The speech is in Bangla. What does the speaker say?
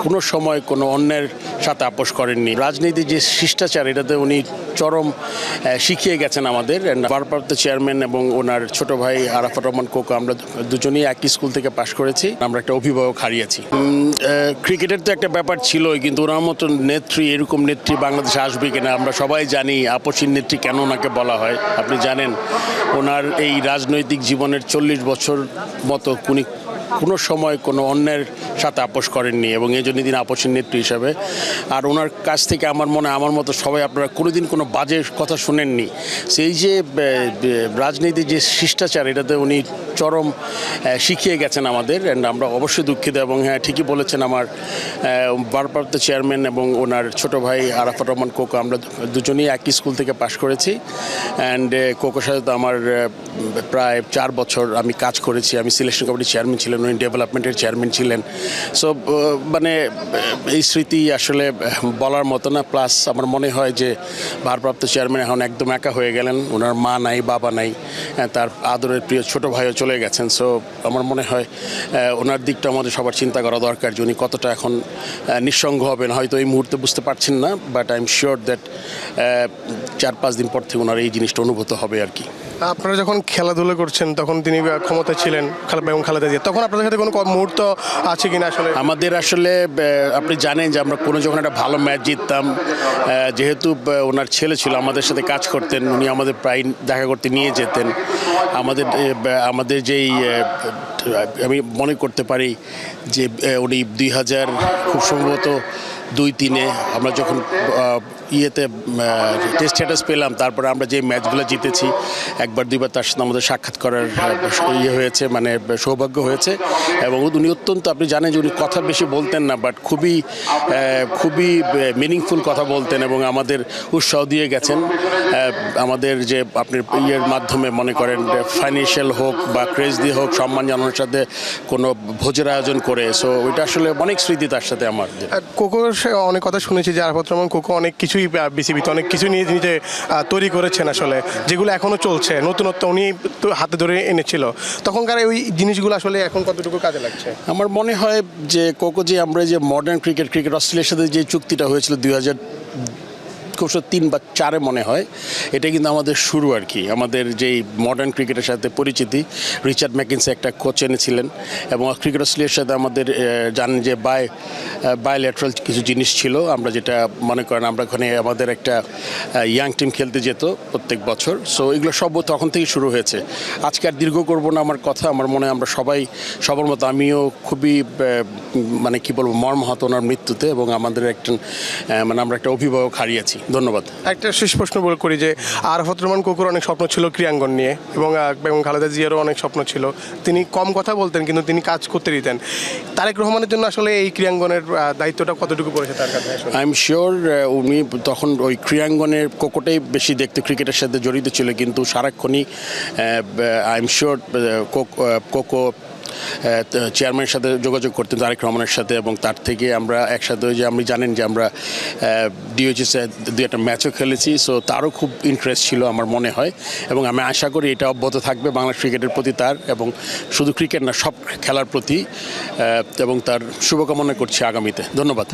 কোনো সময় কোনো অন্যের সাথে আপোষ করেননি। রাজনীতির যে শিষ্টাচার এটাতে উনি চরম শিখিয়ে গেছেন আমাদের। ভারপ্রাপ্ত চেয়ারম্যান এবং ওনার ছোট ভাই আরাফাত রহমান কোকো, আমরা দুজনেই একই স্কুল থেকে পাশ করেছি। আমরা একটা অভিভাবক হারিয়েছি। ক্রিকেটের তো একটা ব্যাপার ছিলই, কিন্তু ওনার মতো নেত্রী, এরকম নেত্রী বাংলাদেশে আসবে কিনা আমরা সবাই জানি। আপসীর নেত্রী কেন ওনাকে বলা হয় আপনি জানেন। ওনার এই রাজনৈতিক জীবনের 40 বছর মতো উনি কোনো সময় কোনো অন্যের সাথে আপোষ করেননি এবং এই জন্য তিনি আপসীর নেত্রী হিসাবে। আর ওনার কাছ থেকে আমার মতো সবাই আপনারা কোনোদিন কোনো বাজে কথা শুনেননি। সেই যে রাজনীতির যে শিষ্টাচার এটাতে উনি চরম শিখিয়ে গেছেন আমাদের। আমরা অবশ্যই দুঃখিত। এবং হ্যাঁ, ঠিকই বলেছেন, আমার ভারপ্রাপ্ত চেয়ারম্যান এবং ওনার ছোট ভাই আরাফাত রহমান কোকো, আমরা দুজনেই একই স্কুল থেকে পাশ করেছি। অ্যান্ড কোকোর সাথে তো আমার প্রায় 4 বছর আমি কাজ করেছি। আমি সিলেকশন কমিটির চেয়ারম্যান ছিলেন, উনি ডেভেলপমেন্টের চেয়ারম্যান ছিলেন। সো মানে এই স্মৃতি আসলে বলার মতো না। প্লাস আমার মনে হয় যে ভারপ্রাপ্ত চেয়ারম্যান এখন একদম একা হয়ে গেলেন। ওনার মা নাই, বাবা নাই, তার আদরের প্রিয় ছোট ভাইও চলে গেছেন। সো আমার মনে হয় ওনার দিকটা আমাদের সবার চিন্তা করা দরকার যে উনি কতটা এখন নিঃসঙ্গ হবেন। হয়তো এই মুহূর্তে বুঝতে পারছেন না, but I am sure that 4-5 দিন পর থেকে ওনার এই জিনিসটা অনুভূত হবে আর কি। আপনারা যখন খেলাধুলা করছেন তখন তিনি ক্ষমতা ছিলেন এবং খালেদা জিয়া, তখন আপনাদের সাথে কোনো মুহূর্ত আছে কিনা? আসলে আমাদের আসলে আপনি জানেন যে আমরা কোনো যখন একটা ভালো ম্যাচ জিততাম, যেহেতু ওনার ছেলে ছিল আমাদের সাথে কাজ করতেন, উনি আমাদের প্রায় দেখা করতে নিয়ে যেতেন। আমাদের যেই আমি মনে করতে পারি যে উনি 2000 খুব সম্ভবত 2-3 আমরা যখন টেস্ট স্ট্যাটাস পেলাম, তারপরে আমরা যে ম্যাচগুলো জিতেছি 1-2বার তার সাথে আমাদের সাক্ষাৎ করার হয়েছে, মানে সৌভাগ্য হয়েছে। এবং উনি অত্যন্ত, আপনি জানেন যে উনি কথা বেশি বলতেন না, বাট খুবই মিনিংফুল কথা বলতেন এবং আমাদের উৎসাহ দিয়ে গেছেন। আমাদের যে আপনি মাধ্যমে মনে করেন ফাইন্যান্সিয়াল হোক বা ক্রেজ দিয়ে হোক, সম্মান জানানোর সাথে কোনো ভোজের আয়োজন করে। সো ওইটা আসলে অনেক স্মৃতি তার সাথে আমার। কোকোর অনেক কথা শুনেছি যে আরাফাত রহমান কোকো অনেক কিছুই বিসিবিতে অনেক কিছু নিয়ে নিজে তৈরি করেছেন আসলে, যেগুলো এখনও চলছে, নতুনত্ব উনি হাতে ধরে এনেছিল। তখনকার ওই জিনিসগুলো আসলে এখন কতটুকু কাজে লাগছে? আমার মনে হয় যে কোকো, যে আমরা যে মডার্ন ক্রিকেট অস্ট্রেলিয়ার সাথে যে চুক্তিটা হয়েছিল 2003 বা 2004 মনে হয়, এটা কিন্তু আমাদের শুরু আর কি। আমাদের যেই মডার্ন ক্রিকেটের সাথে পরিচিতি, রিচার্ড ম্যাকিন্সে একটা কোচ এনেছিলেন এবং ক্রিকেট অস্ট্রেলিয়ার সাথে আমাদের জানেন যে বায়োল্যাটারাল কিছু জিনিস ছিল। আমরা যেটা মনে করেন, আমরা ওখানে আমাদের একটা ইয়াং টিম খেলতে যেত প্রত্যেক বছর। সো এগুলো সব তখন থেকেই শুরু হয়েছে। আজকে আর দীর্ঘ করবো না আমার কথা। আমার মনে হয় আমরা সবার মতো আমিও খুবই মানে কি বলবো মর্মাহত ওনার মৃত্যুতে, এবং আমাদের আমরা একটা অভিভাবক হারিয়েছি। ধন্যবাদ। একটা শেষ প্রশ্ন করি যে আরাফাত রহমান কোকোর অনেক স্বপ্ন ছিল ক্রীড়াঙ্গন নিয়ে, এবং খালেদা জিয়ারও অনেক স্বপ্ন ছিল। তিনি কম কথা বলতেন কিন্তু তিনি কাজ করতে দিতেন। তারেক রহমানের জন্য আসলে এই ক্রীড়াঙ্গনের দায়িত্বটা কতটুকু পড়েছে তার কাছে? আই এম শিওর উনি তখন ওই ক্রীড়াঙ্গনের কোকোটাই বেশি দেখতে ক্রিকেটের সাথে জড়িত ছিল, কিন্তু সারাক্ষণই আই এম শিওর কোকো চেয়ারম্যানের সাথে যোগাযোগ করতেন, তারেক রহমানের সাথে। এবং তার থেকে আমরা একসাথে যে আপনি জানেন যে আমরা ডিওএইচএসে 2-1 ম্যাচও খেলেছি। সো তারও খুব ইন্টারেস্ট ছিল আমার মনে হয়, এবং আমি আশা করি এটা অব্যাহত থাকবে বাংলাদেশ ক্রিকেটের প্রতি তার, এবং শুধু ক্রিকেট না সব খেলার প্রতি, এবং তার শুভকামনা করছি আগামীতে। ধন্যবাদ।